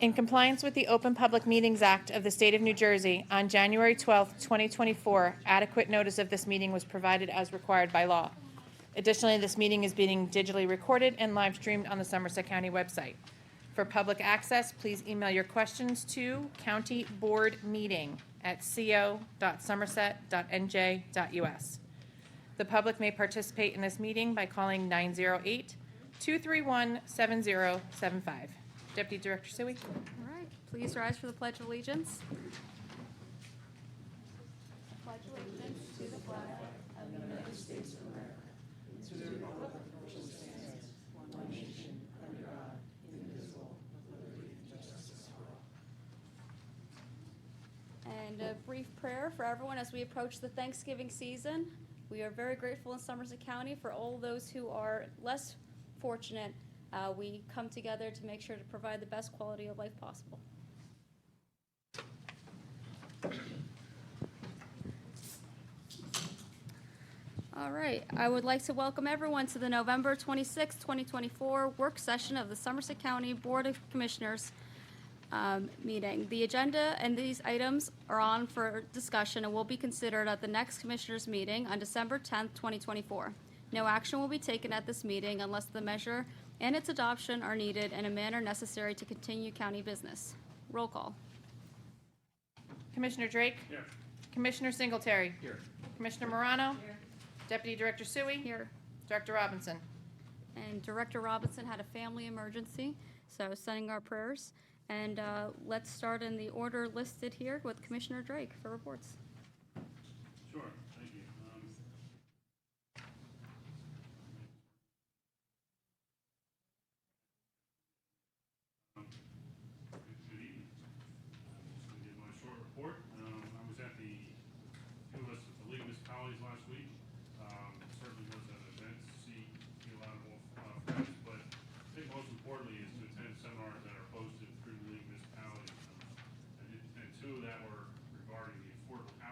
In compliance with the Open Public Meetings Act of the State of New Jersey, on January 12, 2024, adequate notice of this meeting was provided as required by law. Additionally, this meeting is being digitally recorded and live streamed on the Somerset County website. For public access, please email your questions to countyboardmeeting@co.somerset.nj.us. The public may participate in this meeting by calling 908-231-7075. Deputy Director Suey. All right, please rise for the Pledge of Allegiance. Pledge allegiance to the flag of the United States of America, to the republic for which it stands, one nation, under God, indivisible, with liberty and justice for all. And a brief prayer for everyone as we approach the Thanksgiving season. We are very grateful in Somerset County for all those who are less fortunate. We come together to make sure to provide the best quality of life possible. All right, I would like to welcome everyone to the November 26, 2024 work session of the Somerset County Board of Commissioners meeting. The agenda and these items are on for discussion and will be considered at the next Commissioners meeting on December 10th, 2024. No action will be taken at this meeting unless the measure and its adoption are needed in a manner necessary to continue county business. Roll call. Commissioner Drake. Here. Commissioner Singletary. Here. Commissioner Morano. Here. Deputy Director Suey. Here. Director Robinson. And Director Robinson had a family emergency, so sending our prayers. And let's start in the order listed here with Commissioner Drake for reports. Sure, thank you. Good evening. Just going to give my short report. I was at the League of Municipalities last week. Certainly was an event to see a lot of friends, but I think most importantly is to attend seminars that are hosted through the League of Municipalities. And two that were regarding the affordable housing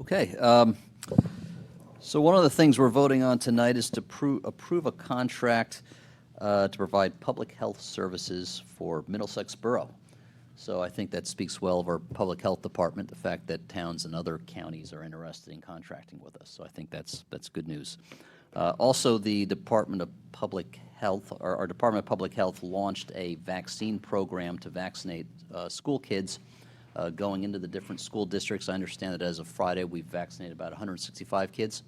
Okay. So one of the things we're voting on tonight is to approve a contract to provide public health services for Middlesex Borough. So I think that speaks well of our public health department, the fact that towns and other counties are interested in contracting with us. So I think that's good news. Also, the Department of Public Health, our Department of Public Health launched a vaccine program to vaccinate school kids going into the different school districts. I understand that as of Friday, we've vaccinated about 165 kids.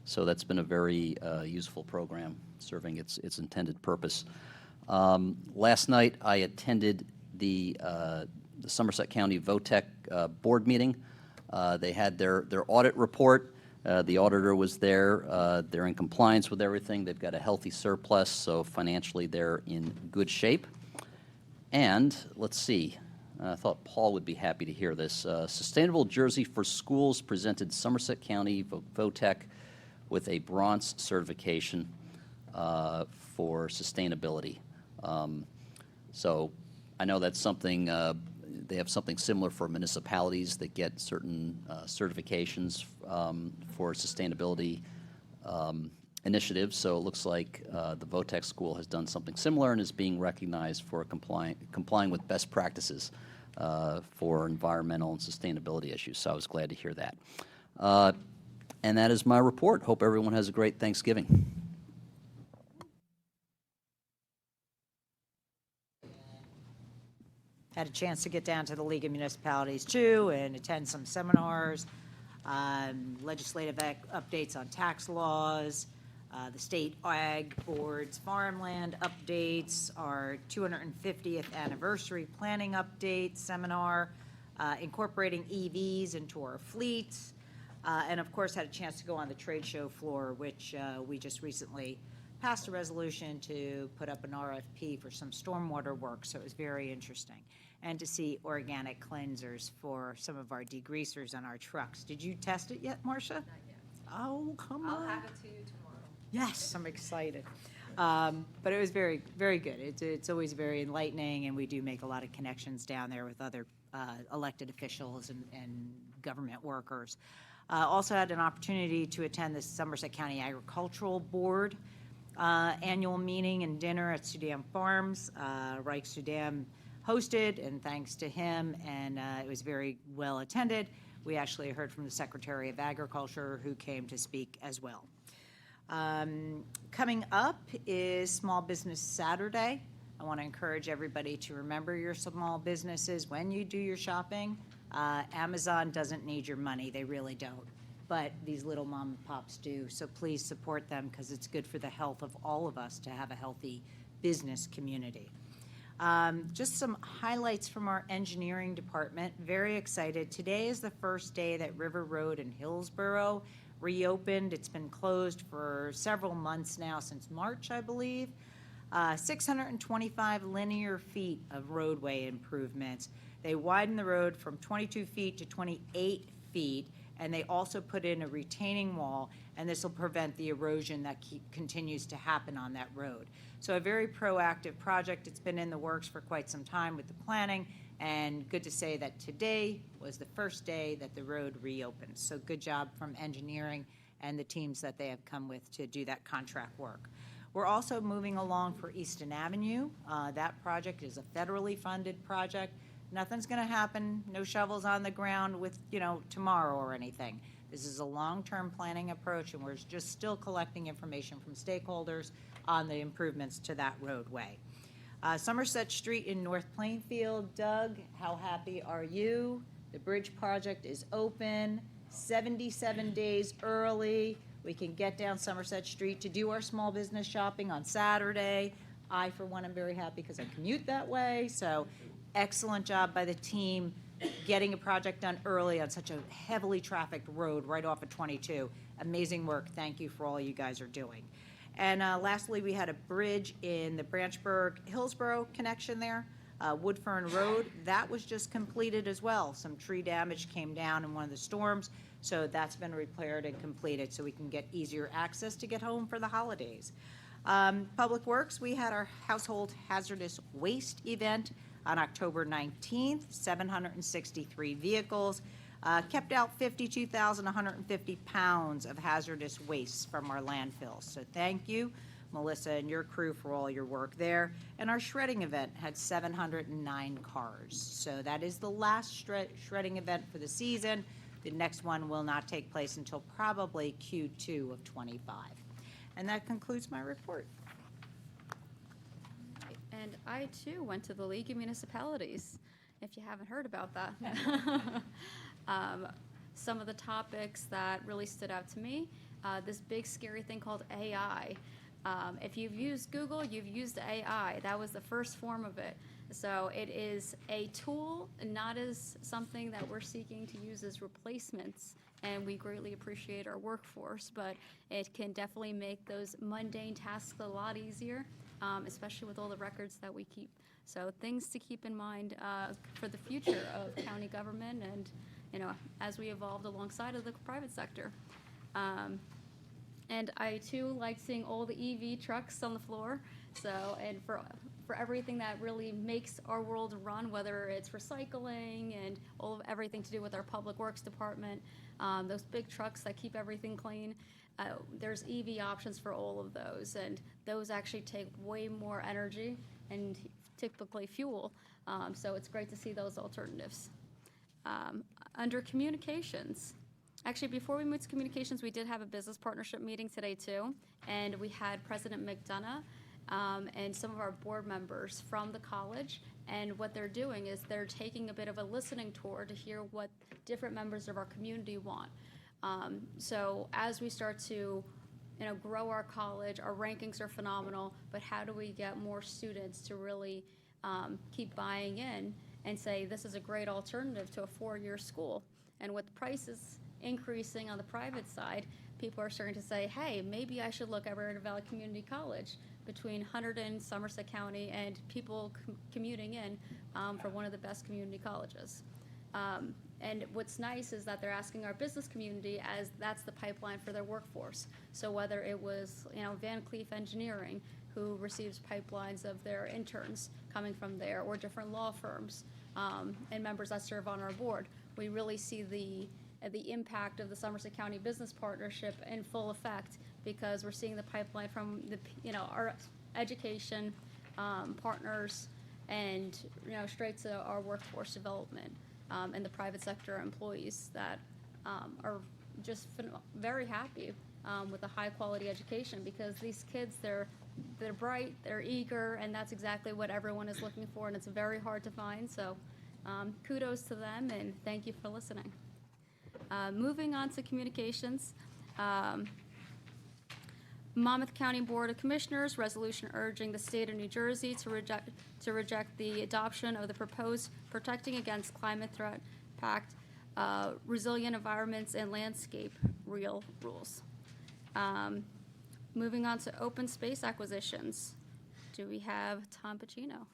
So that's been a very useful program serving its intended purpose. Last night, I attended the Somerset County VOTEC board meeting. They had their audit report. The auditor was there. They're in compliance with everything. They've got a healthy surplus, so financially they're in good shape. And let's see, I thought Paul would be happy to hear this. Sustainable Jersey for Schools presented Somerset County VOTEC with a bronze certification for sustainability. So I know that's something, they have something similar for municipalities that get certain certifications for sustainability initiatives. So it looks like the VOTEC school has done something similar and is being recognized for complying with best practices for environmental and sustainability issues. So I was glad to hear that. And that is my report. Hope everyone has a great Thanksgiving. Had a chance to get down to the League of Municipalities too and attend some seminars, legislative updates on tax laws, the state ag board's farmland updates, our 250th anniversary planning update seminar, incorporating EVs into our fleets, and of course had a chance to go on the trade show floor, which we just recently passed a resolution to put up an RFP for some stormwater work, so it was very interesting. And to see organic cleansers for some of our degreasers on our trucks. Did you test it yet, Marcia? Not yet. Oh, come on. I'll have it to you tomorrow. Yes, I'm excited. But it was very, very good. It's always very enlightening, and we do make a lot of connections down there with other elected officials and government workers. Also had an opportunity to attend the Somerset County Agricultural Board annual meeting and dinner at Sudam Farms. Reich Sudam hosted, and thanks to him, and it was very well attended. We actually heard from the Secretary of Agriculture, who came to speak as well. Coming up is Small Business Saturday. I want to encourage everybody to remember your small businesses when you do your shopping. Amazon doesn't need your money, they really don't. But these little mom and pops do, so please support them because it's good for the health of all of us to have a healthy business community. Just some highlights from our engineering department. Very excited. Today is the first day that River Road in Hillsborough reopened. It's been closed for several months now, since March, I believe. 625 linear feet of roadway improvements. They widened the road from 22 feet to 28 feet, and they also put in a retaining wall, and this will prevent the erosion that continues to happen on that road. So a very proactive project. It's been in the works for quite some time with the planning, and good to say that today was the first day that the road reopened. So good job from engineering and the teams that they have come with to do that contract work. We're also moving along for Easton Avenue. That project is a federally funded project. Nothing's going to happen, no shovels on the ground with, tomorrow or anything. This is a long-term planning approach, and we're just still collecting information from stakeholders on the improvements to that roadway. Somerset Street in North Plainfield. Doug, how happy are you? The bridge project is open, 77 days early. We can get down Somerset Street to do our small business shopping on Saturday. I, for one, am very happy because I commute that way, so excellent job by the team getting a project done early on such a heavily trafficked road right off of 22. Amazing work. Thank you for all you guys are doing. And lastly, we had a bridge in the Branchburg-Hillsborough connection there, Woodfern Road. That was just completed as well. Some tree damage came down in one of the storms, so that's been repaired and completed so we can get easier access to get home for the holidays. Public Works, we had our household hazardous waste event on October 19th, 763 vehicles. kept out 52,150 pounds of hazardous waste from our landfills. So thank you, Melissa and your crew, for all your work there. And our shredding event had 709 cars. So that is the last shredding event for the season. The next one will not take place until probably Q2 of '25. And that concludes my report. And I too went to the League of Municipalities, if you haven't heard about that. Some of the topics that really stood out to me, this big scary thing called AI. If you've used Google, you've used AI. That was the first form of it. So it is a tool, not as something that we're seeking to use as replacements. And we greatly appreciate our workforce, but it can definitely make those mundane tasks a lot easier, especially with all the records that we keep. So things to keep in mind for the future of county government and, you know, as we evolved alongside of the private sector. And I too like seeing all the EV trucks on the floor. So, and for everything that really makes our world run, whether it's recycling and everything to do with our public works department, those big trucks that keep everything clean, there's EV options for all of those, and those actually take way more energy and typically fuel. So it's great to see those alternatives. Under communications. Actually, before we move to communications, we did have a business partnership meeting today too, and we had President McDonough and some of our board members from the college, and what they're doing is they're taking a bit of a listening tour to hear what different members of our community want. So as we start to, you know, grow our college, our rankings are phenomenal, but how do we get more students to really keep buying in and say this is a great alternative to a four-year school? And with prices increasing on the private side, people are starting to say, hey, maybe I should look at River Valley Community College between Hunterdon, Somerset County, and people commuting in for one of the best community colleges. And what's nice is that they're asking our business community, as that's the pipeline for their workforce. So whether it was, you know, Van Cleef Engineering, who receives pipelines of their interns coming from there, or different law firms and members that serve on our board, we really see the impact of the Somerset County Business Partnership in full effect, because we're seeing the pipeline from the, you know, our education partners and, you know, straight to our workforce development and the private sector employees that are just very happy with a high quality education, because these kids, they're bright, they're eager, and that's exactly what everyone is looking for, and it's very hard to find. So kudos to them, and thank you for listening. Moving on to communications. Monmouth County Board of Commissioners resolution urging the state of New Jersey to reject the adoption of the proposed Protecting Against Climate Threat Pact, Resilient Environments and Landscape REAL rules. Moving on to open space acquisitions. Do we have Tom Pacino?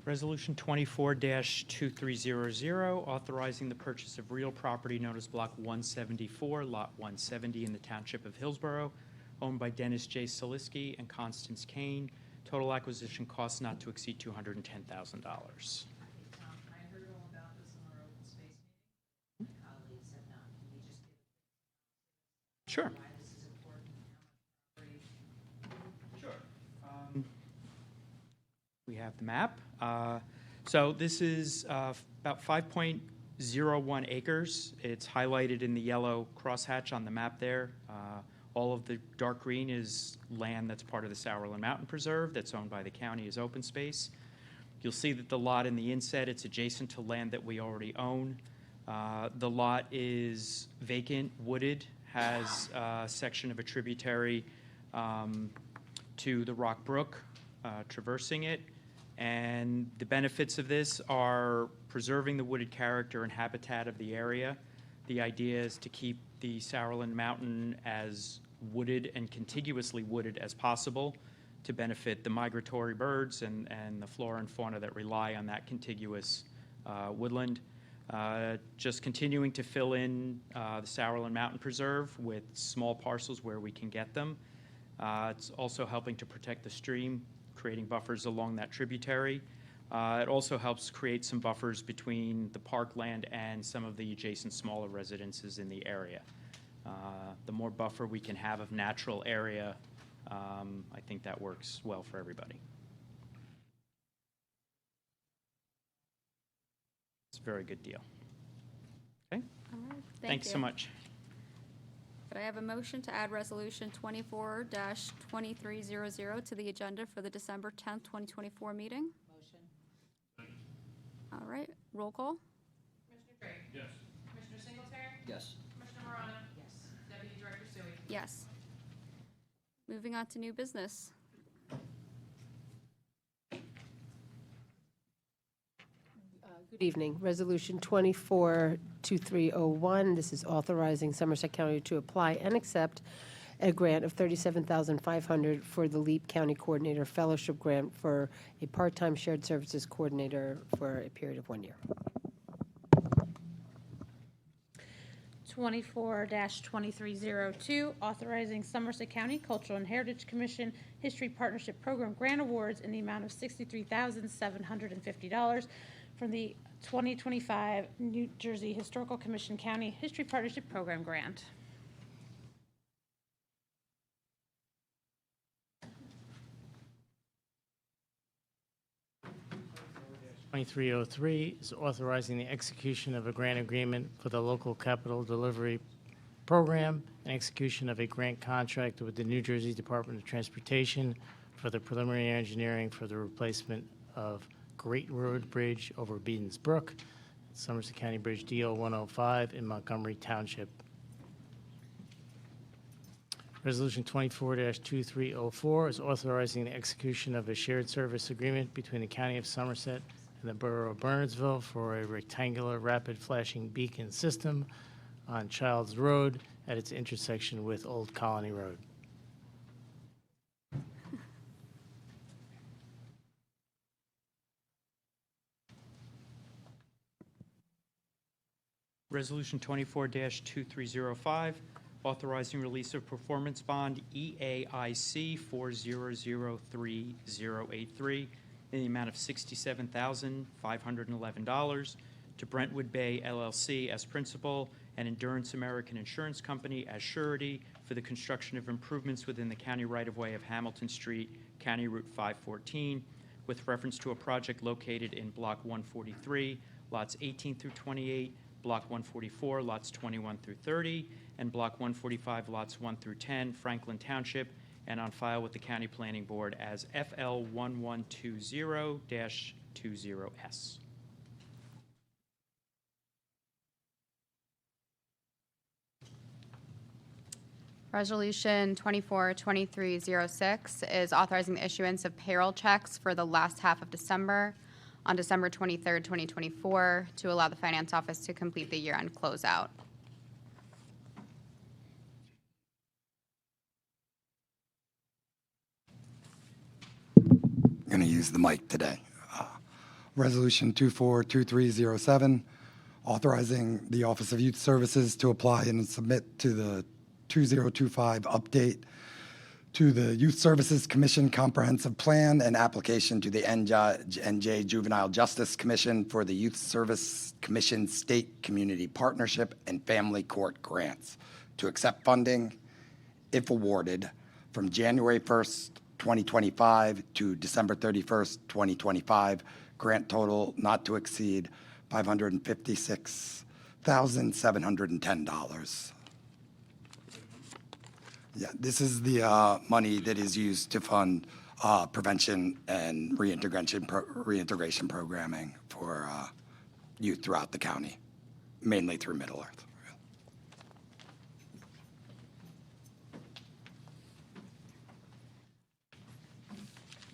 Resolution 24-2300, authorizing the purchase of real property known as Block 174, Lot 170 in the Township of Hillsborough, owned by Dennis J. Saliski and Constance Kane. Total acquisition cost not to exceed $210,000. Tom, I heard all about this in our open space meeting. My colleagues have not. Can we just give Sure. why this is important and how much property? Sure. We have the map. So this is about 5.01 acres. It's highlighted in the yellow crosshatch on the map there. All of the dark green is land that's part of the Sourland Mountain Preserve that's owned by the county as open space. You'll see that the lot in the inset, it's adjacent to land that we already own. The lot is vacant, wooded, has a section of a tributary to the Rock Brook traversing it. And the benefits of this are preserving the wooded character and habitat of the area. The idea is to keep the Sourland Mountain as wooded and contiguously wooded as possible to benefit the migratory birds and the flora and fauna that rely on that contiguous woodland. Just continuing to fill in the Sourland Mountain Preserve with small parcels where we can get them. It's also helping to protect the stream creating buffers along that tributary. It also helps create some buffers between the parkland and some of the adjacent smaller residences in the area. The more buffer we can have of natural area, I think that works well for everybody. It's a very good deal. Okay, All right, thanks so you. much. Could I have a motion to add Resolution 24-2300 to the agenda for the December 10th, 2024 meeting? Motion. All right, roll call? Commissioner Drake? Yes. Commissioner Singletary? Yes. Commissioner Morano? Yes. Deputy Director Sui? Yes. Moving on to new business. Good evening. Resolution 24-2301. This is authorizing Somerset County to apply and accept a grant of $37,500 for the LEAP County Coordinator Fellowship Grant for a part-time shared services coordinator for a period of 1 year. 24-2302, authorizing Somerset County Cultural and Heritage Commission History Partnership Program grant awards in the amount of $63,750 from the 2025 New Jersey Historical Commission County History Partnership Program grant. .2303 is authorizing the execution of a grant agreement for the Local Capital Delivery Program and execution of a grant contract with the New Jersey Department of Transportation for the preliminary engineering for the replacement of Great Road Bridge over Beedens Brook, Somerset County Bridge DO 105 in Montgomery Township. Resolution 24-2304 is authorizing the execution of a shared service agreement between the County of Somerset and the Borough of Burnsville for a rectangular rapid flashing beacon system on Childs Road at its intersection with Old Colony Road. Resolution 24-2305, authorizing release of performance bond EAIC 4003083 in the amount of $67,511 to Brentwood Bay LLC as principal and Endurance American Insurance Company as surety for the construction of improvements within the county right-of-way of Hamilton Street, County Route 514, with reference to a project located in Block 143, lots 18 through 28, Block 144, lots 21 through 30, and Block 145, lots 1 through 10, Franklin Township, and on file with the County Planning Board as FL 1120-20S. Resolution 24-2306 is authorizing the issuance of payroll checks for the last half of December on December 23rd, 2024, to allow the Finance Office to complete the year-end closeout. I'm going to use the mic today. Resolution 24-2307, authorizing the Office of Youth Services to apply and submit to the 2025 update to the Youth Services Commission Comprehensive Plan and application to the NJ Juvenile Justice Commission for the Youth Service Commission State Community Partnership and Family Court Grants to accept funding, if awarded, from January 1st, 2025 to December 31st, 2025, grant total not to exceed $556,710. Yeah, this is the money that is used to fund prevention and reintegration programming for youth throughout the county, mainly through Middle Earth.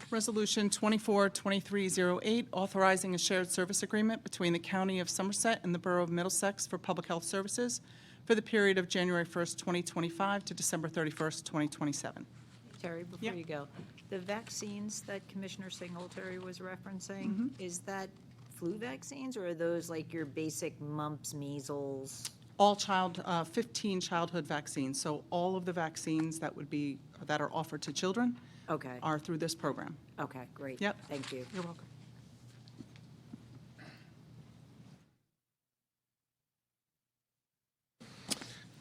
Resolution 24-2308, authorizing a shared service agreement between the County of Somerset and the Borough of Middlesex for public health services for the period of January 1st, 2025 to December 31st, 2027. Terry, before Yep. you go, the vaccines that Commissioner Singletary was referencing, is that flu vaccines, or are those like your basic mumps, measles? All 15 childhood vaccines, so all of the vaccines that are offered to children Okay, are through this program. okay, great. Yep. Thank you. You're welcome.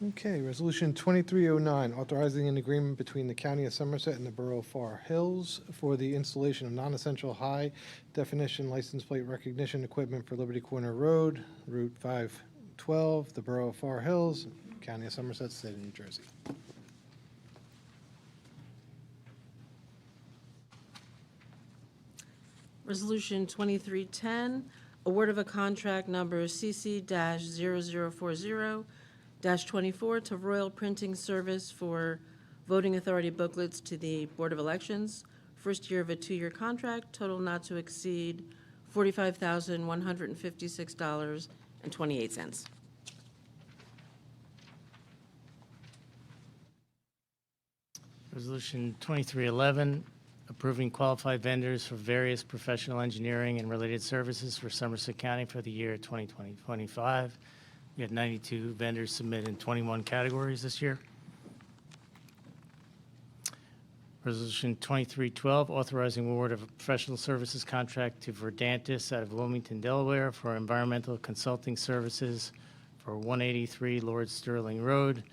Okay, Resolution 2309, authorizing an agreement between the County of Somerset and the Borough of Far Hills for the installation of non-essential high-definition license plate recognition equipment for Liberty Corner Road, Route 512, the Borough of Far Hills, County of Somerset, State of New Jersey. Resolution 2310, award of a contract number CC-0040-24 to Royal Printing Service for voting authority booklets to the Board of Elections. First year of a 2-year contract, total not to exceed $45,156.28. Resolution 2311, approving qualified vendors for various professional engineering and related services for Somerset County for the year 2020-25. We had 92 vendors submit in 21 categories this year. Resolution 2312, authorizing award of a professional services contract to Verdantis out of Wilmington, Delaware for environmental consulting services for 183 Lord Sterling Road,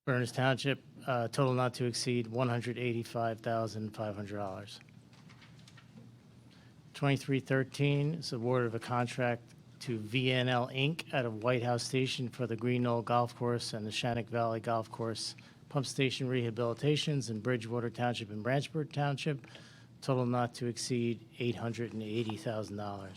Burners Township, total not to exceed $185,500. 2313 is award of a contract to VNL Inc. out of White House Station for the Green Knoll Golf Course and the Shannock Valley Golf Course pump station rehabilitations in Bridgewater Township and Branchburg Township, total not to exceed $880,000.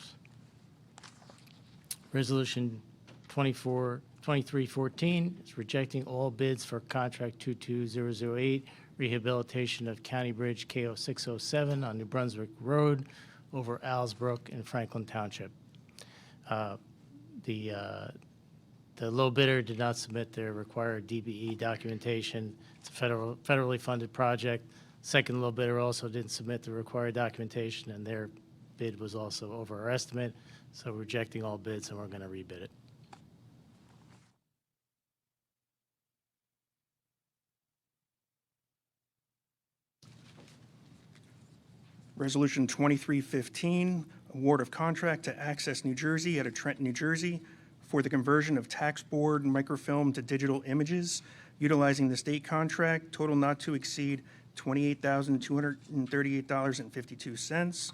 Resolution 2314 is rejecting all bids for contract 22008, rehabilitation of County Bridge KO 607 on New Brunswick Road over Alsbrook in Franklin Township. The low bidder did not submit their required DBE documentation. It's a federally funded project. Second low bidder also didn't submit the required documentation, and their bid was also over our estimate. So we're rejecting all bids, and we're going to rebid it. Resolution 2315, award of contract to Access New Jersey out of Trenton, New Jersey for the conversion of tax board microfilm to digital images utilizing the state contract, total not to exceed $28,238.52.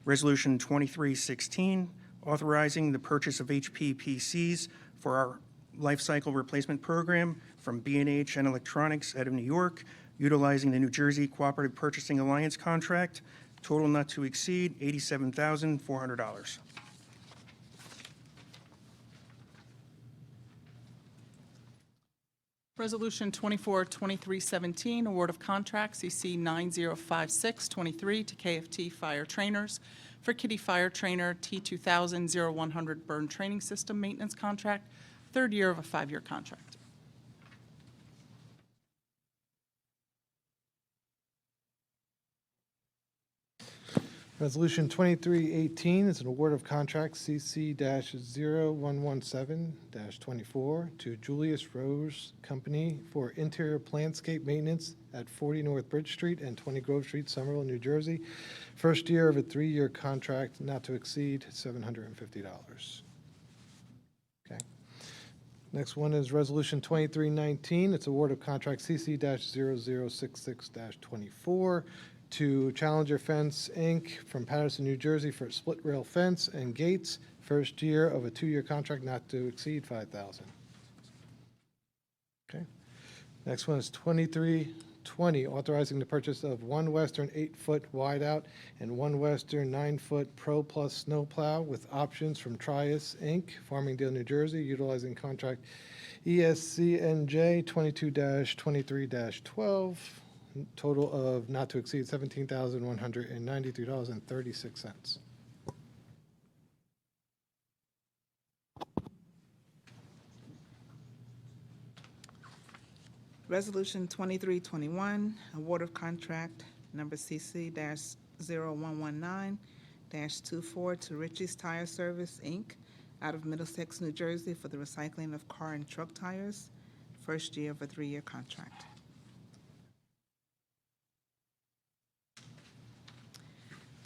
Resolution 2316, authorizing the purchase of HP PCs for our life cycle replacement program from B&H and Electronics out of New York, utilizing the New Jersey Cooperative Purchasing Alliance contract, total not to exceed $87,400. Resolution 2317, award of contract CC 905623 to KFT Fire Trainers for Kitty Fire Trainer T2000-0100 Burn Training System Maintenance Contract, third year of a 5-year contract. Resolution 2318 is an award of contract CC-0117-24 to Julius Rose Company for interior landscape maintenance at 40 North Bridge Street and 20 Grove Street, Somerville, New Jersey. First year of a 3-year contract not to exceed $750. Okay. Next one is Resolution 2319. It's award of contract CC-0066-24 to Challenger Fence, Inc. from Patterson, New Jersey for split rail fence and gates. First year of a 2-year contract not to exceed $5,000. Okay. Next one is 2320, authorizing the purchase of one Western 8-foot wideout and one Western 9-foot Pro Plus snowplow with options from Trius, Inc., Farmingdale, New Jersey, utilizing contract ESCNJ 22-23-12. Total of not to exceed $17,193.36. Resolution 2321, award of contract number CC-0119-24 to Richie's Tire Service, Inc., out of Middlesex, New Jersey for the recycling of car and truck tires, first year of a 3-year contract.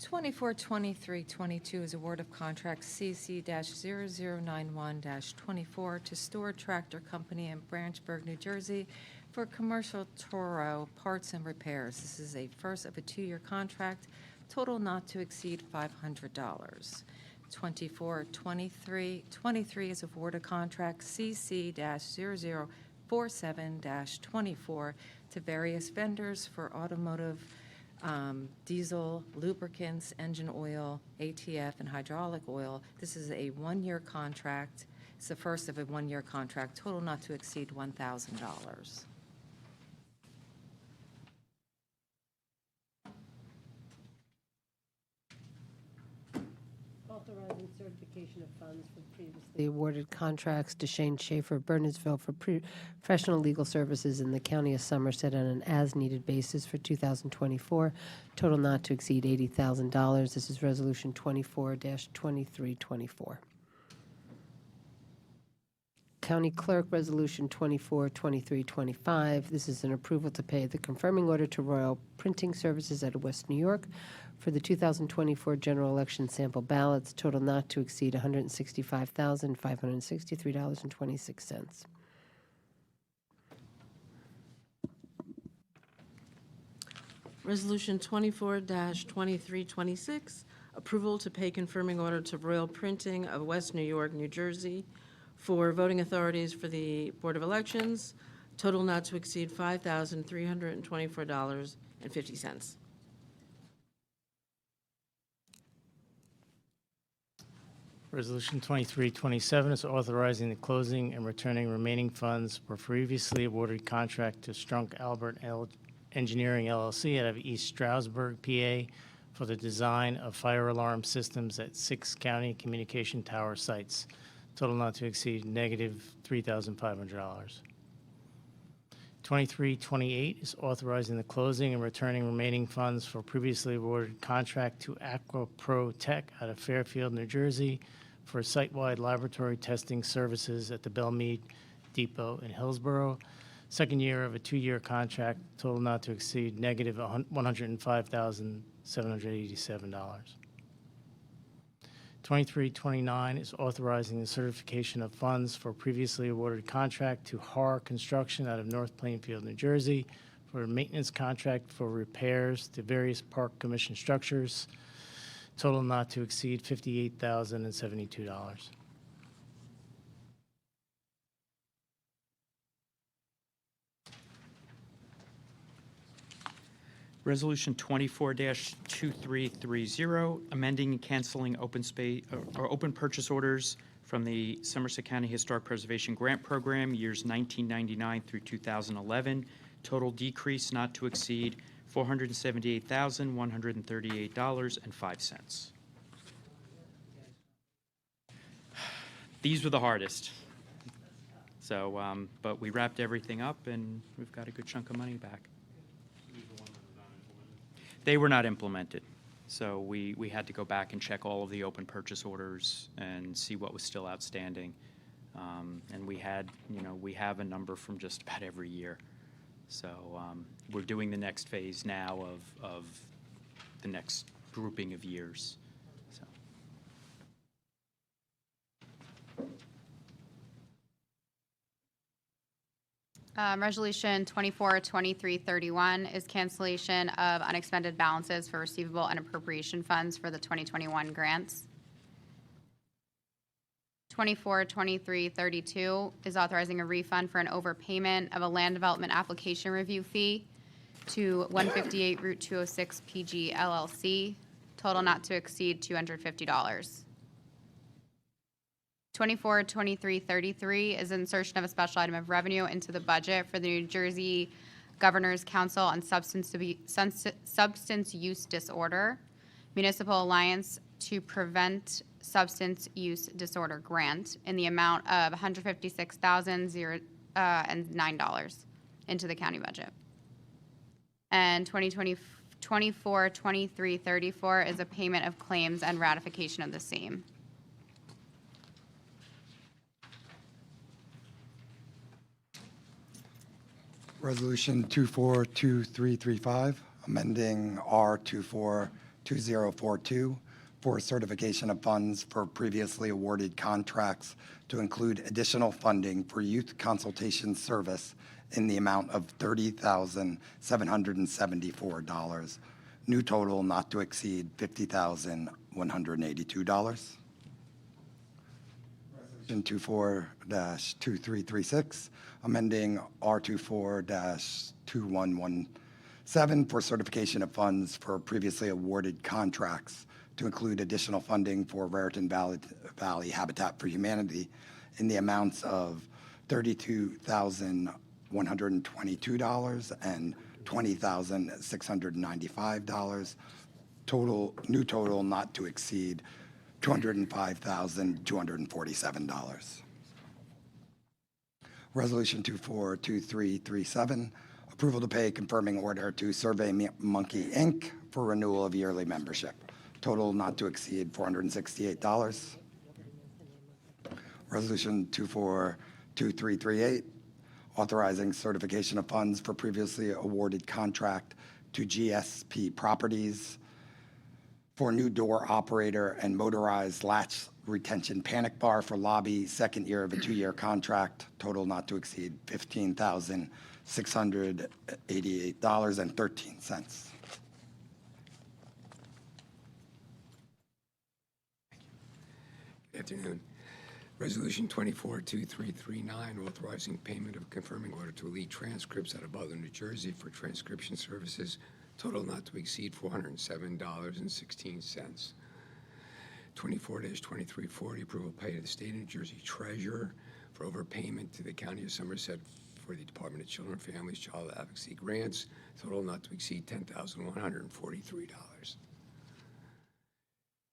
242322 is award of contract CC-0091-24 to Stewart Tractor Company in Branchburg, New Jersey for commercial Toro parts and repairs. This is a first of a 2-year contract, total not to exceed $500. 242323 is award of contract CC-0047-24 to various vendors for automotive diesel, lubricants, engine oil, ATF, and hydraulic oil. This is a 1-year contract. It's the first of a 1-year contract, total not to exceed $1,000. Authorizing certification of funds for previously awarded contracts to Shane Schaefer, Bernardsville, for professional legal services in the County of Somerset on an as-needed basis for 2024, total not to exceed $80,000. This is Resolution 24-2324. County Clerk, Resolution 24-2325. This is an approval to pay the confirming order to Royal Printing Services out of West New York for the 2024 general election sample ballots, total not to exceed $165,563.26. Resolution 24-2326, approval to pay confirming order to Royal Printing of West New York, New Jersey for voting authorities for the Board of Elections, total not to exceed $5,324.50. Resolution 2327 is authorizing the closing and returning remaining funds for previously awarded contract to Strunk Albert Engineering LLC out of East Stroudsburg, PA, for the design of fire alarm systems at 6 county communication tower sites. Total not to exceed negative $3,500. 2328 is authorizing the closing and returning remaining funds for previously awarded contract to Aqua Pro Tech out of Fairfield, New Jersey, for site-wide laboratory testing services at the Belmead Depot in Hillsborough. Second year of a 2-year contract, total not to exceed negative $105,787. 2329 is authorizing the certification of funds for previously awarded contract to Har Construction out of North Plainfield, New Jersey, for a maintenance contract for repairs to various Park Commission structures, total not to exceed $58,072. Resolution 24-2330, amending and canceling open space or open purchase orders from the Somerset County Historic Preservation Grant Program, years 1999 through 2011. Total decrease not to exceed $478,138.05. These were the hardest. So, but we wrapped everything up, and we've got a good chunk of money back. They were not implemented, so we had to go back and check all of the open purchase orders and see what was still outstanding. And we had, we have a number from just about every year. So we're doing the next phase now of the next grouping of years. So. Resolution 242331 is cancellation of unexpended balances for receivable and appropriation funds for the 2021 grants. 242332 is authorizing a refund for an overpayment of a land development application review fee to 158 Route 206 PG LLC, total not to exceed $250. 242333 is insertion of a special item of revenue into the budget for the New Jersey Governor's Council on Substance Use Disorder, Municipal Alliance to Prevent Substance Use Disorder Grant in the amount of $156,009 into the county budget. And 242334 is a payment of claims and ratification of the same. Resolution 242335, amending R24 2042 for certification of funds for previously awarded contracts to include additional funding for youth consultation service in the amount of $30,774. New total not to exceed $50,182. Resolution 24-2336, amending R24-2117 for certification of funds for previously awarded contracts to include additional funding for Raritan Valley Habitat for Humanity in the amounts of $32,122 and $20,695. New total not to exceed $205,247. Resolution 242337, approval to pay confirming order to Survey Monkey, Inc. for renewal of yearly membership. Total not to exceed $468. Resolution 242338, authorizing certification of funds for previously awarded contract to GSP Properties for new door operator and motorized latch retention panic bar for lobby, second year of a 2-year contract, total not to exceed $15,688.13. Good afternoon. Resolution 242339, authorizing payment of confirming order to Elite Transcripts out of Butler, New Jersey for transcription services, total not to exceed $407.16. 24-2340, approval paid to the State of New Jersey Treasurer for overpayment to the County of Somerset for the Department of Children, Families, Child Advocacy grants, total not to exceed $10,143.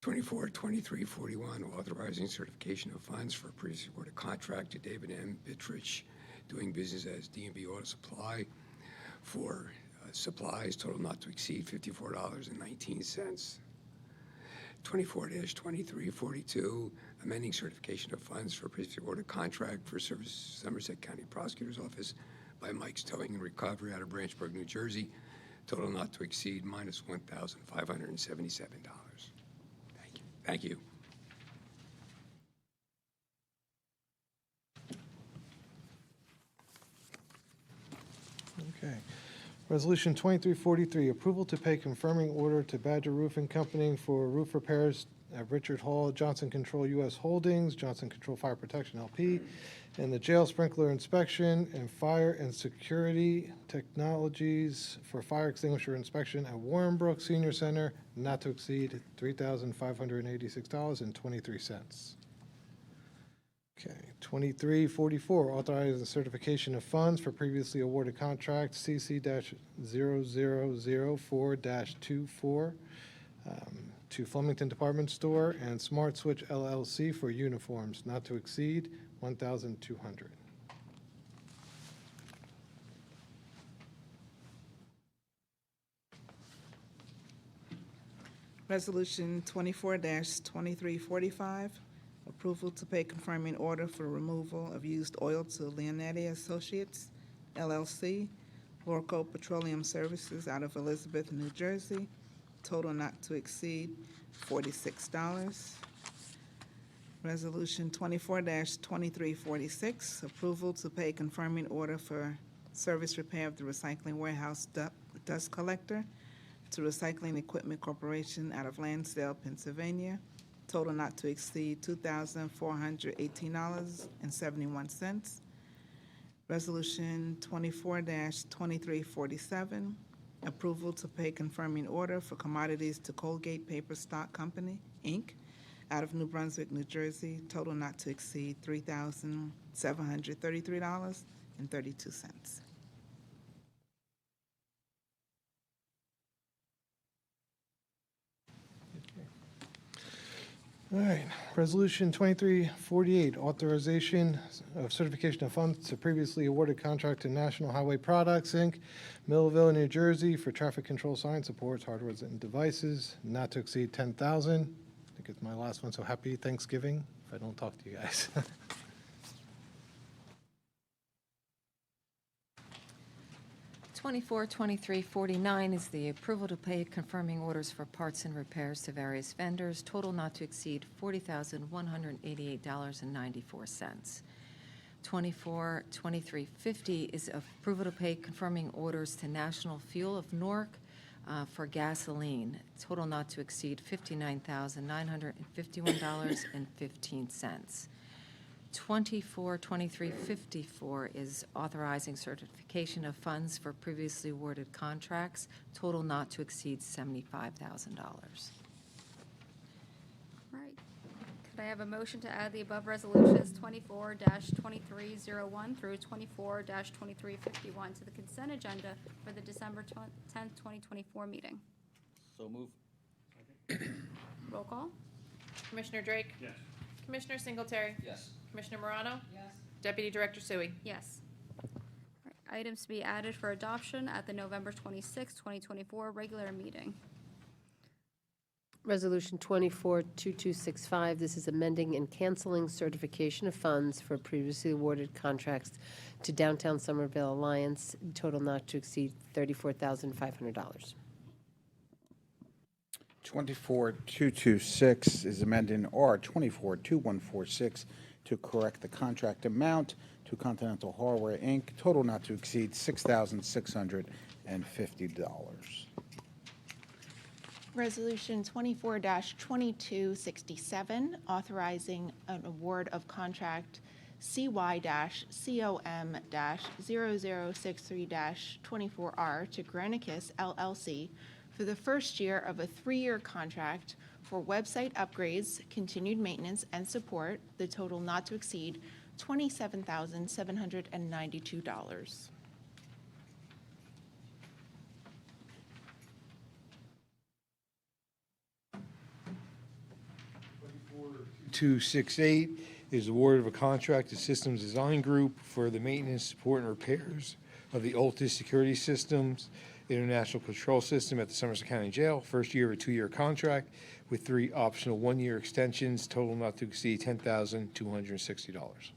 24-2341, authorizing certification of funds for previously awarded contract to David M. Bitrich, doing business as D&B Auto Supply for supplies, total not to exceed $54.19. 24-2342, amending certification of funds for previously awarded contract for service Somerset County Prosecutor's Office by Mike's Towing and Recovery out of Branchburg, New Jersey, total not to exceed minus $1,577. Thank you. Okay. Resolution 2343, approval to pay confirming order to Badger Roofing Company for roof repairs at Richard Hall, Johnson Control U.S. Holdings, Johnson Control Fire Protection LP, and the jail sprinkler inspection and fire and security technologies for fire extinguisher inspection at Warrenbrook Senior Center, not to exceed $3,586.23. Okay, 2344, authorizing the certification of funds for previously awarded contract CC-0004-24 to Flemington Department Store and Smart Switch LLC for uniforms, not to exceed $1,200. Resolution 24-2345, approval to pay confirming order for removal of used oil to Leonetti Associates, LLC, Lorco Petroleum Services out of Elizabeth, New Jersey, total not to exceed $46. Resolution 24-2346, approval to pay confirming order for service repair of the recycling warehouse dust collector to Recycling Equipment Corporation out of Lansdale, Pennsylvania, total not to exceed $2,418.71. Resolution 24-2347, approval to pay confirming order for commodities to Colgate Paper Stock Company, Inc., out of New Brunswick, New Jersey, total not to exceed $3,733.32. All right, Resolution 2348, authorization of certification of funds to previously awarded contract to National Highway Products, Inc., Millville, New Jersey, for traffic control sign supports, hardware and devices, not to exceed $10,000. I think it's my last one, so happy Thanksgiving if I don't talk to you guys. 242349 is the approval to pay confirming orders for parts and repairs to various vendors, total not to exceed $40,188.94. 242350 is approval to pay confirming orders to National Fuel of Newark for gasoline, total not to exceed $59,951.15. 242354 is authorizing certification of funds for previously awarded contracts, total not to exceed $75,000. Right. Could I have a motion to add the above resolutions 24-2301 through 24-2351 to the consent agenda for the December 10th, 2024 meeting? So move. Roll call? Commissioner Drake? Yes. Commissioner Singletary? Yes. Commissioner Morano? Yes. Deputy Director Sui? Yes. All right, items to be added for adoption at the November 26th, 2024 regular meeting. Resolution 242265, this is amending and canceling certification of funds for previously awarded contracts to Downtown Somerville Alliance, total not to exceed $34,500. 24226 is amending R 242146 to correct the contract amount to Continental Hardware, Inc., total not to exceed $6,650. Resolution 24-2267, authorizing an award of contract CY-COM-0063-24R to Granicus LLC for the first year of a 3-year contract for website upgrades, continued maintenance, and support, the total not to exceed $27,792. 268 is award of a contract to Systems Design Group for the maintenance, support, and repairs of the Altus Security Systems International Control System at the Somerset County Jail. First year of a 2-year contract with 3 optional 1-year extensions, total not to exceed $10,260.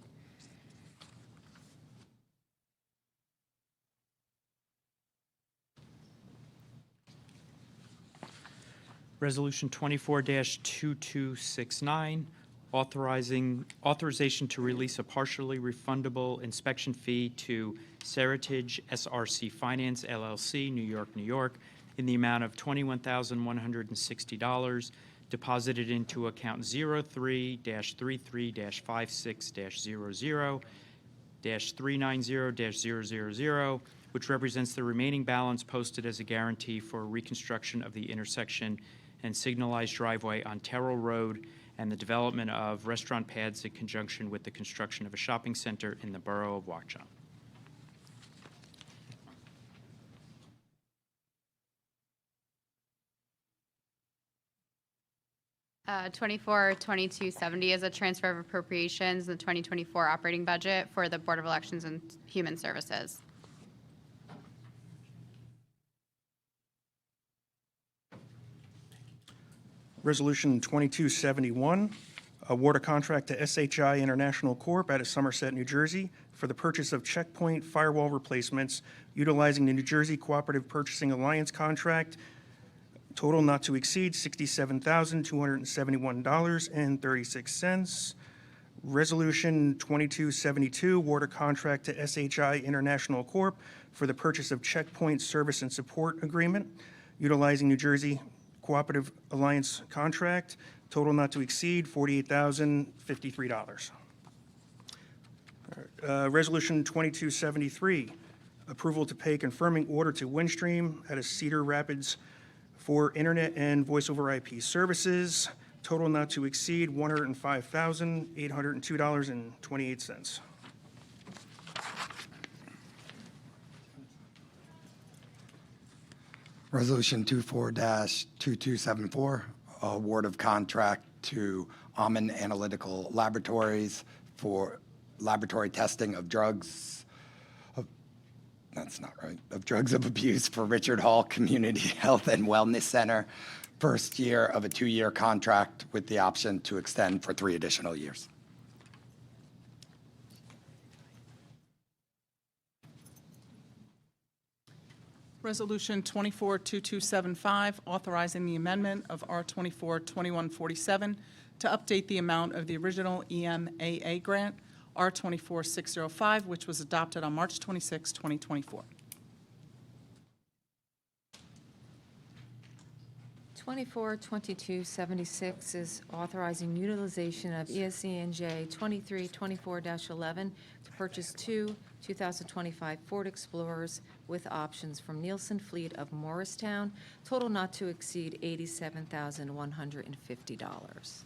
Resolution 24-2269, authorization to release a partially refundable inspection fee to Seritage SRC Finance LLC, New York, New York, in the amount of $21,160 deposited into account 03-33-56-00-390-000, which represents the remaining balance posted as a guarantee for reconstruction of the intersection and signalized driveway on Terrell Road and the development of restaurant pads in conjunction with the construction of a shopping center in the borough of Waukesha. Uh, 242270 is a transfer of appropriations in the 2024 operating budget for the Board of Elections and Human Services. Resolution 2271, award a contract to SHI International Corp. Out of Somerset, New Jersey, for the purchase of checkpoint firewall replacements utilizing the New Jersey Cooperative Purchasing Alliance contract, total not to exceed $67,271.36. Resolution 2272, award a contract to SHI International Corp. For the purchase of checkpoint service and support agreement utilizing New Jersey Cooperative Alliance contract, total not to exceed $48,053. Resolution 2273, approval to pay confirming order to Windstream out of Cedar Rapids for internet and voice over IP services, total not to exceed $105,802.28. Resolution 24-2274, award of contract to Amen Analytical Laboratories for laboratory testing of drugs, that's not right, of drugs of abuse for Richard Hall Community Health and Wellness Center. First year of a 2-year contract with the option to extend for 3 additional years. Resolution 242275, authorizing the amendment of R242147 to update the amount of the original EMAA grant, R24605, which was adopted on March 26, 2024. 242276 is authorizing utilization of ESCNJ 2324-11 to purchase two 2025 Ford Explorers with options from Nielsen Fleet of Morristown, total not to exceed $87,150.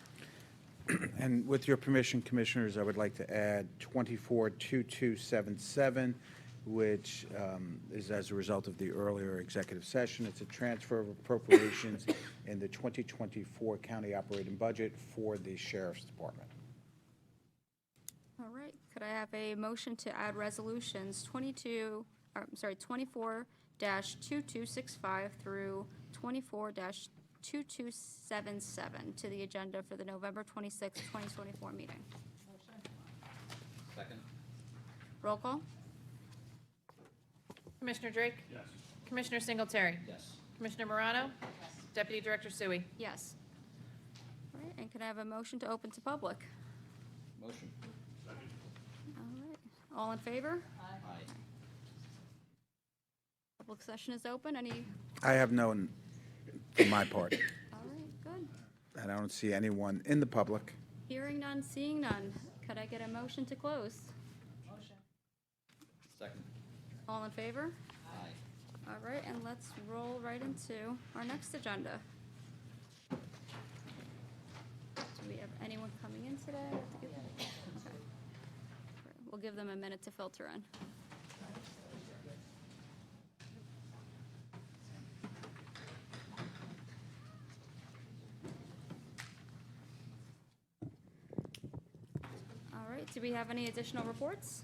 And with your permission, Commissioners, I would like to add 242277, which is as a result of the earlier executive session. It's a transfer of appropriations in the 2024 county operating budget for the Sheriff's Department. All right, could I have a motion to add resolutions 24-2265 through 24-2277 to the agenda for the November 26, 2024 meeting? Second. Roll call? Commissioner Drake? Yes. Commissioner Singletary? Yes. Commissioner Morano? Deputy Director Sui? Yes. All right, and could I have a motion to open to public? Motion. Second. All right, all in favor? Aye. Public session is open. Any, I have none for my part, all right, good. and I don't see anyone in the public. Hearing none, seeing none. Could I get a motion to close? Second. All in favor? Aye. All right, and let's roll right into our next agenda. Do we have anyone coming in today? Okay. We'll give them a minute to filter in. All right, do we have any additional reports?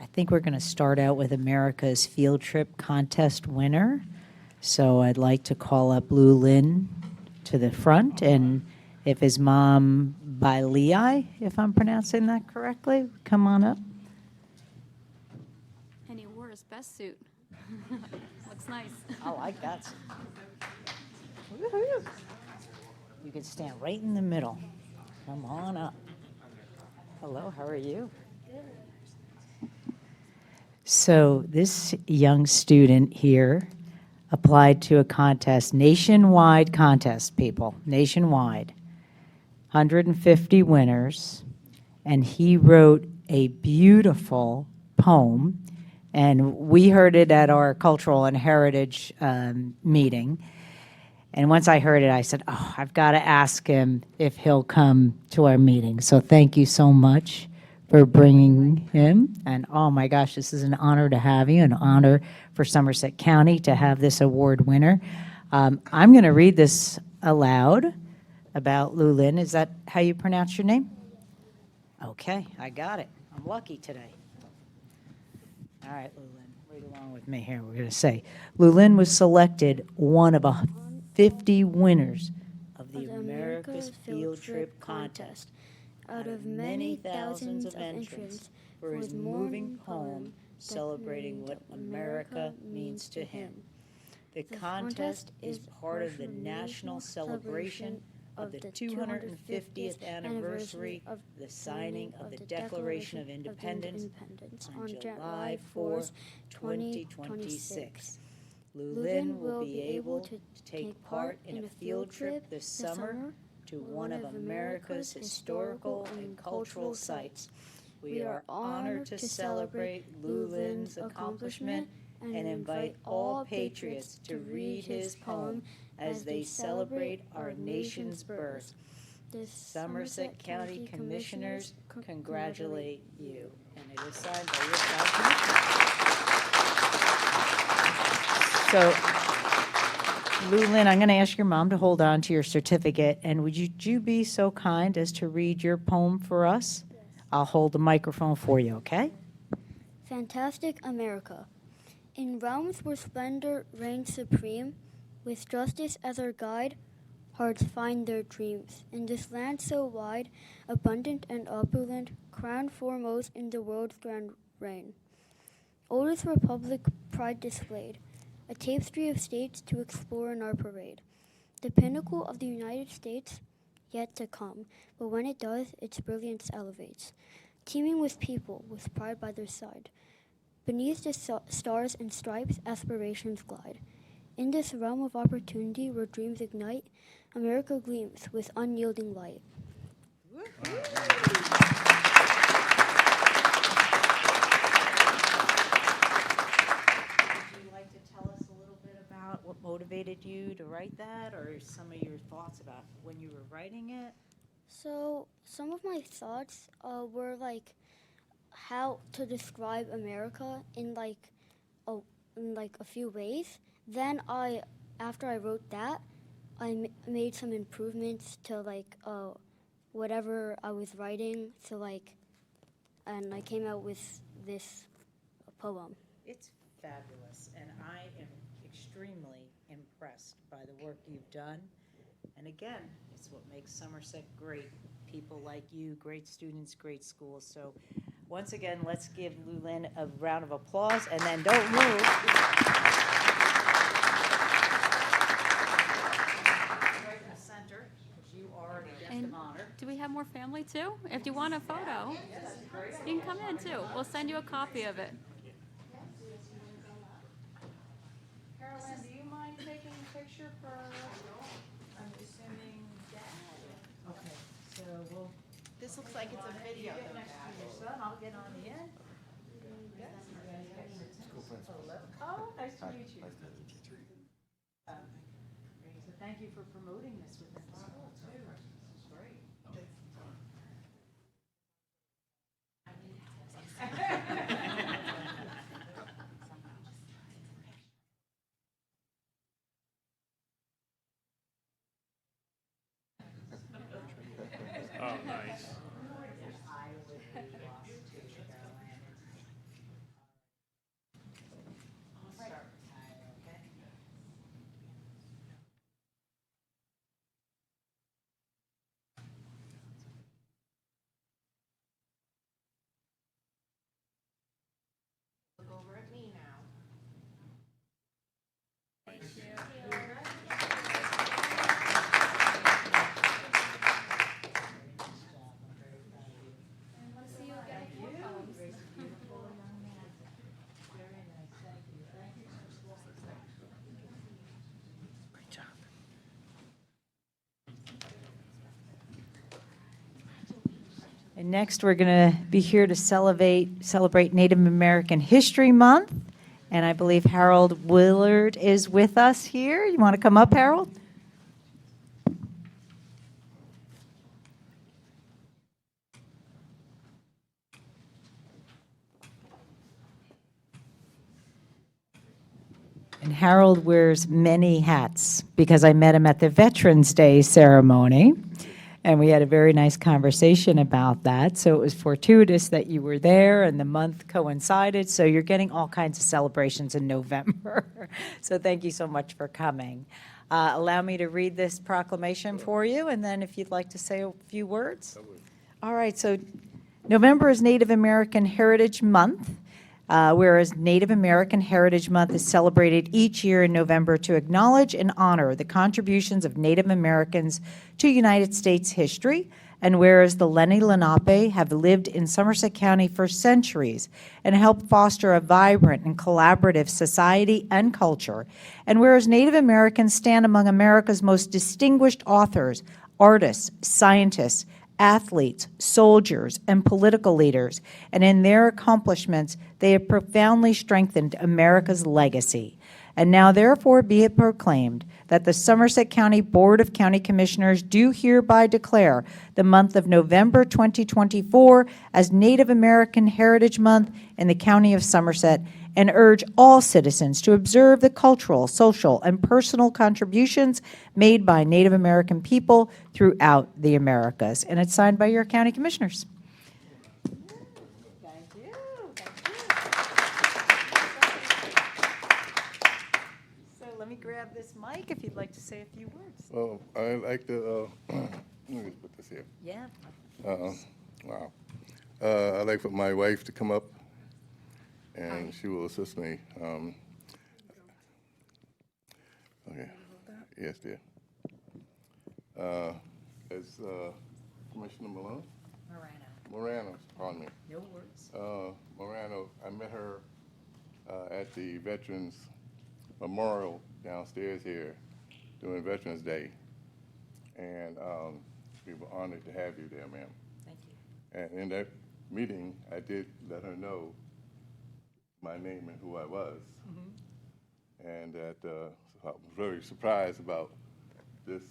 I think we're going to start out with America's Field Trip Contest winner. So I'd like to call up Lou Lin to the front, and if his mom, Bailey, if I'm pronouncing that correctly, come on up. And he wore his best suit. Looks nice. I like that. Woo-hoo. You can stand right in the middle. Come on up. Hello, how are you? So this young student here applied to a contest, nationwide contest, people, nationwide, 150 winners, and he wrote a beautiful poem, and we heard it at our cultural and heritage meeting. And once I heard it, I said, oh, I've got to ask him if he'll come to our meeting. So thank you so much for bringing him. And oh my gosh, this is an honor to have you, an honor for Somerset County to have this award winner. I'm going to read this aloud about Lou Lin. Is that how you pronounce your name? Okay, I got it. I'm lucky today. All right, Lou Lin, read along with me here. We're going to say, Lou Lin was selected one of 50 winners of the America's Field Trip Contest out of many thousands of entrants for his moving poem celebrating what America means to him. The contest is part of the national celebration of the 250th anniversary of the signing of the Declaration of Independence on July 4th, 2026. Llewellyn will be able to take part in a field trip this summer to one of America's historical and cultural sites. We are honored to celebrate Llewellyn's accomplishment and invite all patriots to read his poem as they celebrate our nation's birth. The Somerset County Commissioners congratulate you. And it is signed by your county commissioner. So, Llewellyn, I'm going to ask your mom to hold on to your certificate, and would you be so kind as to read your poem for us? Yes. I'll hold the microphone for you, okay? Fantastic America. In realms where splendor reigns supreme, with justice as our guide, hearts find their dreams. In this land so wide, abundant and opulent, crowned foremost in the world's grand reign. Oldest republic pride displayed, a tapestry of states to explore in our parade. The pinnacle of the United States, yet to come, but when it does, its brilliance elevates, teeming with people, with pride by their side. Beneath the stars and stripes, aspirations glide. In this realm of opportunity where dreams ignite, America gleams with unyielding light. Would you like to tell us a little bit about what motivated you to write that, or some of your thoughts about when you were writing it? So, some of my thoughts were like how to describe America in a few ways. Then after I wrote that, I made some improvements to whatever I was writing and I came out with this poem. It's fabulous, and I am extremely impressed by the work you've done. And again, it's what makes Somerset great. People like you, great students, great schools. So once again, let's give Llewellyn a round of applause, and then don't move. Right in the center, because you are a guest of honor. Do we have more family too? If you want a photo, you can come in too. We'll send you a copy of it. Carolyn, do you mind taking a picture for, I'm assuming, Dad? Okay, so we'll. This looks like it's a video. You get next to your son, I'll get on the end. Oh, nice to meet you. So thank you for promoting this within the school, too. This is great. Oh, nice. Look over at me now. And next, we're going to be here to celebrate Native American History Month. And I believe Harold Willard is with us here. You want to come up, Harold? And Harold wears many hats because I met him at the Veterans Day ceremony. And we had a very nice conversation about that. So it was fortuitous that you were there and the month coincided. So you're getting all kinds of celebrations in November. So thank you so much for coming. Allow me to read this proclamation for you, and then if you'd like to say a few words. All right, so November is Native American Heritage Month. Whereas Native American Heritage Month is celebrated each year in November to acknowledge and honor the contributions of Native Americans to United States history, and whereas the Lenni Lenape have lived in Somerset County for centuries and helped foster a vibrant and collaborative society and culture, and whereas Native Americans stand among America's most distinguished authors, artists, scientists, athletes, soldiers, and political leaders, and in their accomplishments, they have profoundly strengthened America's legacy. And now therefore be it proclaimed that the Somerset County Board of County Commissioners do hereby declare the month of November 2024 as Native American Heritage Month in the County of Somerset, and urge all citizens to observe the cultural, social, and personal contributions made by Native American people throughout the Americas. And it's signed by your county commissioners. Thank you. So let me grab this mic if you'd like to say a few words. Well, I'd like to, let me just put this here. Yeah. Wow. I'd like for my wife to come up, and she will assist me. Okay. Yes, dear. As Commissioner Malone? Morano, pardon me. No worries. Morano, I met her at the Veterans Memorial downstairs here during Veterans Day, and we were honored to have you there, ma'am. Thank you. And in that meeting, I did let her know my name and who I was, and that I was very surprised about this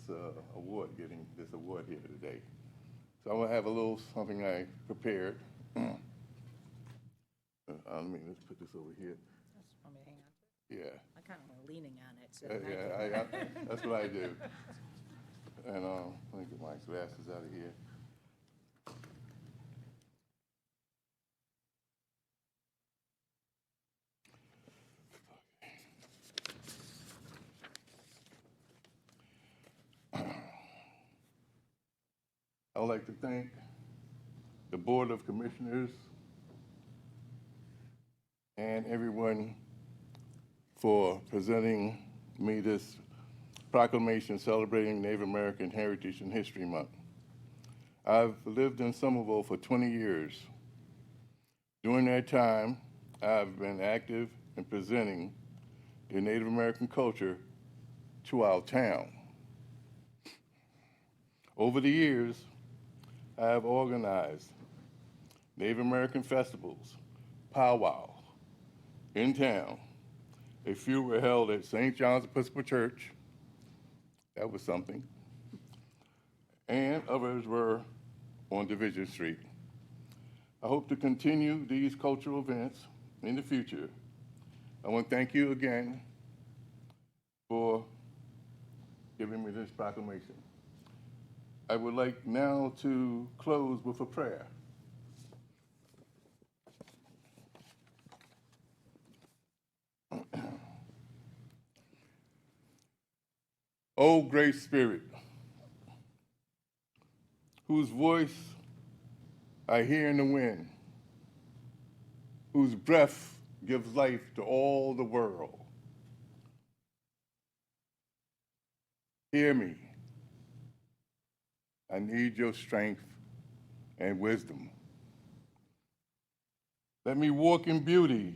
award, getting this award here today. So I'm gonna have a little something I prepared. Let me just put this over here. Want me to hang on? Yeah. I kind of am leaning on it. So Yeah, that's what I do. And let me get my glasses out of here. I would like to thank the Board of Commissioners and everyone for presenting me this proclamation celebrating Native American Heritage and History Month. I've lived in Somerville for 20 years. During that time, I've been active in presenting the Native American culture to our town. Over the years, I have organized Native American festivals, powwow, in town. A few were held at St. John's Episcopal Church. That was something. And others were on Division Street. I hope to continue these cultural events in the future. I want to thank you again for giving me this proclamation. I would like now to close with a prayer. O Great Spirit, whose voice I hear in the wind, whose breath gives life to all the world, hear me. I need your strength and wisdom. Let me walk in beauty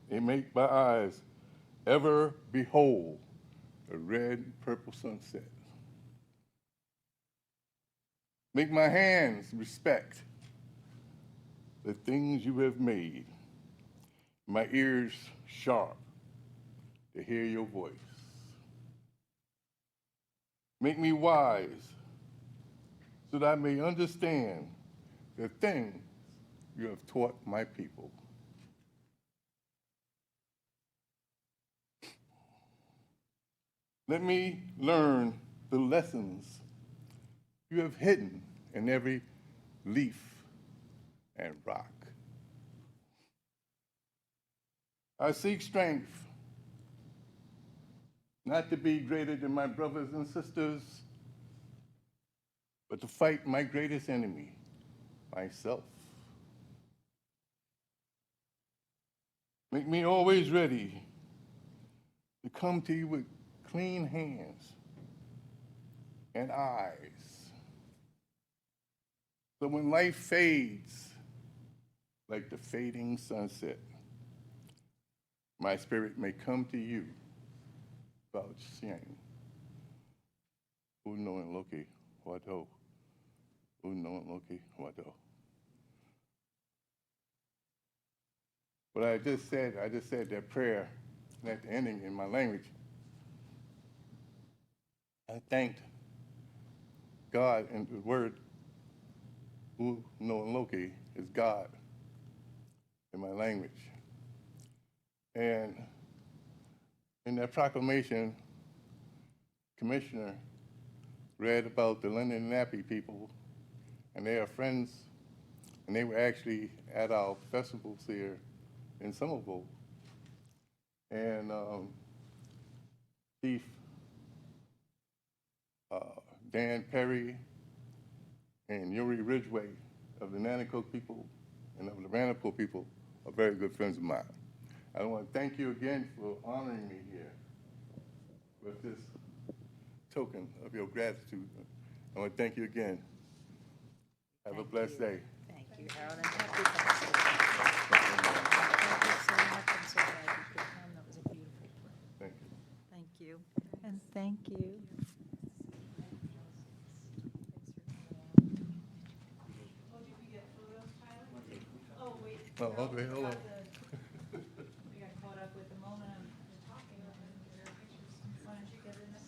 and make my eyes ever behold the red and purple sunset. Make my hands respect the things you have made, my ears sharp to hear your voice. Make me wise so that I may understand the things you have taught my people. Let me learn the lessons you have hidden in every leaf and rock. I seek strength not to be greater than my brothers and sisters, but to fight my greatest enemy, myself. Make me always ready to come to you with clean hands and eyes. So when life fades like the fading sunset, my spirit may come to you without shame. Uno and Loki, Wado. Uno and Loki, Wado. But I just said that prayer, and at the ending in my language, I thanked God, and the word Uno and Loki is God in my language. And in that proclamation, Commissioner read about the London Nappy people, and they are friends, and they were actually at our festivals here in Somerville. And Chief Dan Perry and Yuri Ridgway of the Nanticoke people and of the Ramapo people are very good friends of mine. I want to thank you again for honoring me here with this token of your gratitude. I want to thank you again. Have a blessed day. Thank you, Harold, and happy Thanksgiving. Thank you so much. I'm so glad you could come. That was a beautiful prayer. Thank you. Thank you. And thank you. Oh, okay, hold on. We got caught up with the moment I'm talking about their pictures. Why don't you get in this?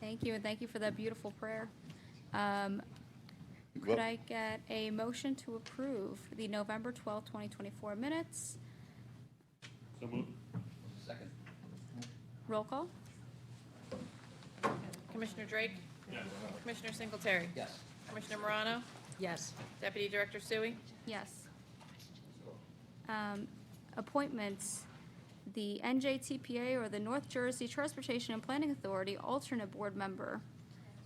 Thank you, and thank you for that beautiful prayer. Could Well- I get a motion to approve the November 12th, 2024 minutes? So moved. Second. Roll call? Commissioner Drake? Yes. Commissioner Singletary? Yes. Commissioner Morano? Yes. Deputy Director Sui? Yes. Appointments, the NJTPA or the North Jersey Transportation and Planning Authority alternate board member,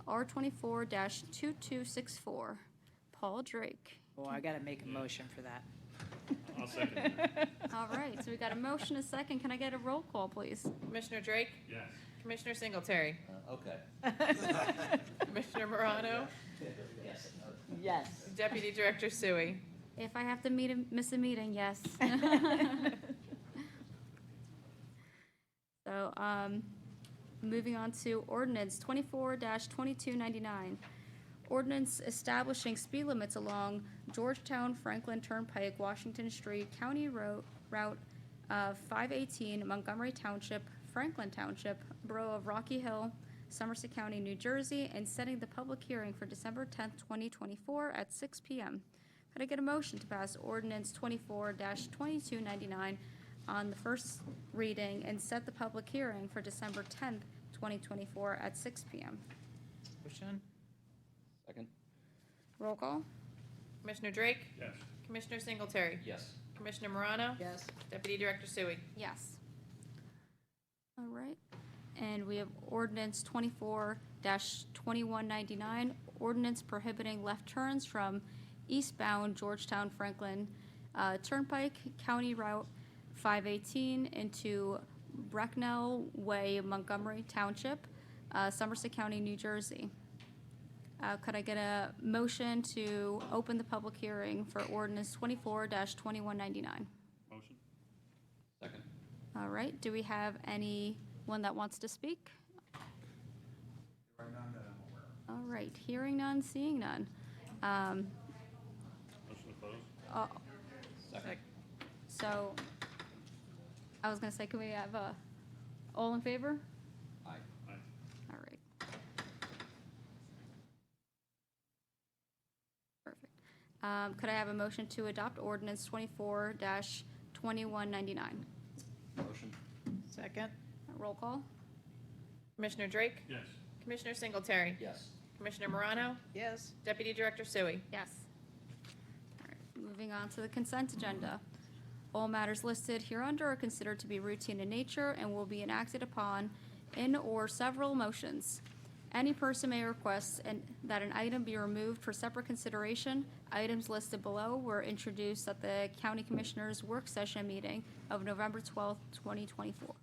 R24-2264, Paul Drake. Oh, I gotta make a motion for that. I'll second. All right, so we got a motion, a second. Can I get a roll call, please? Commissioner Drake? Yes. Commissioner Singletary? Okay. Commissioner Morano? Yes. Yes. Deputy Director Sui? If I have to miss a meeting, yes. So, moving on to ordinance 24-2299. Ordinance establishing speed limits along Georgetown Franklin Turnpike, Washington Street, County Route 518, Montgomery Township, Franklin Township, Borough of Rocky Hill, Somerset County, New Jersey, and setting the public hearing for December 10th, 2024 at 6 p.m. Could I get a motion to pass ordinance 24-2299 on the first reading and set the public hearing for December 10th, 2024 at 6 p.m.? Motion? Second. Roll call? Commissioner Drake? Yes. Commissioner Singletary? Yes. Commissioner Morano? Yes. Deputy Director Sui? Yes. All right. And we have ordinance 24-2199, ordinance prohibiting left turns from eastbound Georgetown Franklin Turnpike, County Route 518 into Bracknell Way, Montgomery Township, Somerset County, New Jersey. Could I get a motion to open the public hearing for ordinance 24-2199? Motion? Second. All right, do we have anyone that wants to speak? All right, hearing none, seeing none. Motion to close? Second. So, I was gonna say, can we have all in favor? Aye. Aye. All right. Perfect. Could I have a motion to adopt ordinance 24-2199? Motion. Second? Roll call? Commissioner Drake? Yes. Commissioner Singletary? Yes. Commissioner Morano? Yes. Deputy Director Sui? Yes. All right, moving on to the consent agenda. All matters listed hereunder are considered to be routine in nature and will be enacted upon in or several motions. Any person may request that an item be removed for separate consideration. Items listed below were introduced at the County Commissioners' Work Session meeting of November 12th, 2024.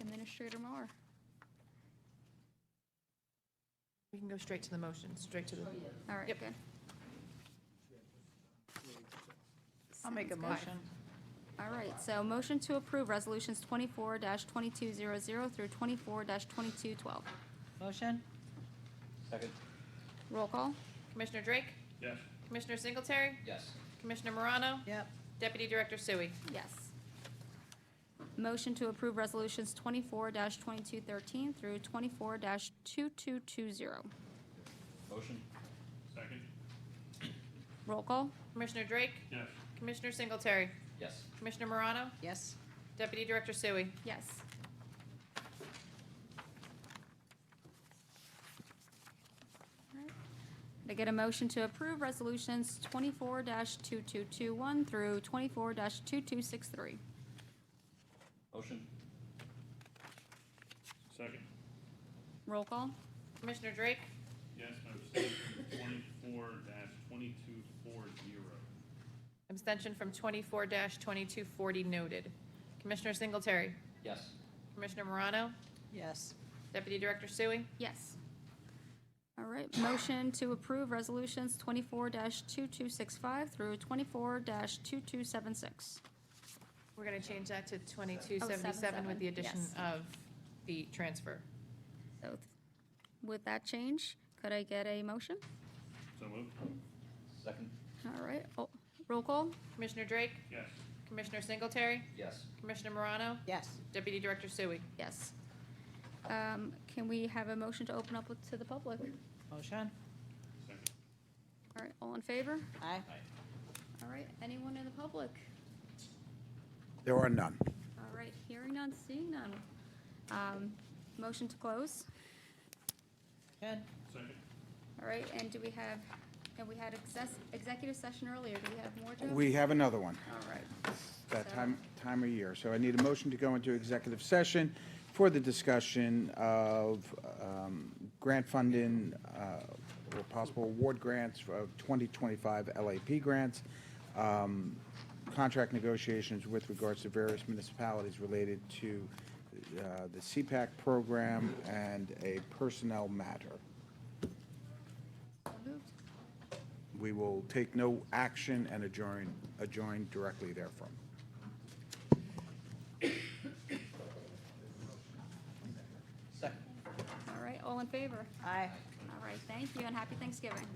Administrator Moore. We can go straight to the motion, straight to the. All right, Yep. good. I'll make a Sounds good. motion. All right, so motion to approve resolutions 24-2200 through 24-2212. Motion? Second. Roll call? Commissioner Drake? Yes. Commissioner Singletary? Yes. Commissioner Morano? Yep. Deputy Director Sui? Yes. Motion to approve resolutions 24-2213 through 24-2220. Motion. Second. Roll call? Commissioner Drake? Yes. Commissioner Singletary? Yes. Commissioner Morano? Yes. Deputy Director Sui? Yes. All right. To get a motion to approve resolutions 24-2221 through 24-2263. Motion. Second. Roll call? Commissioner Drake? Yes, I abstain from 24-2240. Abstention from 24-2240 noted. Commissioner Singletary? Yes. Commissioner Morano? Yes. Deputy Director Sui? Yes. All right, motion to approve resolutions 24-2265 through 24-2276. We're going to change that to 2277 with the addition yes. of the transfer. So with that change, could I get a motion? So moved. Second. All right, roll call? Commissioner Drake? Yes. Commissioner Singletary? Yes. Commissioner Morano? Yes. Deputy Director Sui? Yes. Can we have a motion to open up to the public? Motion? Second. All right, all in favor? Aye. All right, anyone in the public? There are none. All right, hearing none, seeing none. Motion to close? Good. Second. All right, and do we have, and we had executive session earlier, do we have more, Joe? We have another one. All right. That So- time of year. So I need a motion to go into executive session for the discussion of grant funding or possible award grants of 2025 LAP grants, contract negotiations with regards to various municipalities related to the CPAC program, and a personnel matter. So moved. We will take no action and adjourn directly therefrom. Second. All right, all in favor? Aye. All right, thank you, and happy Thanksgiving.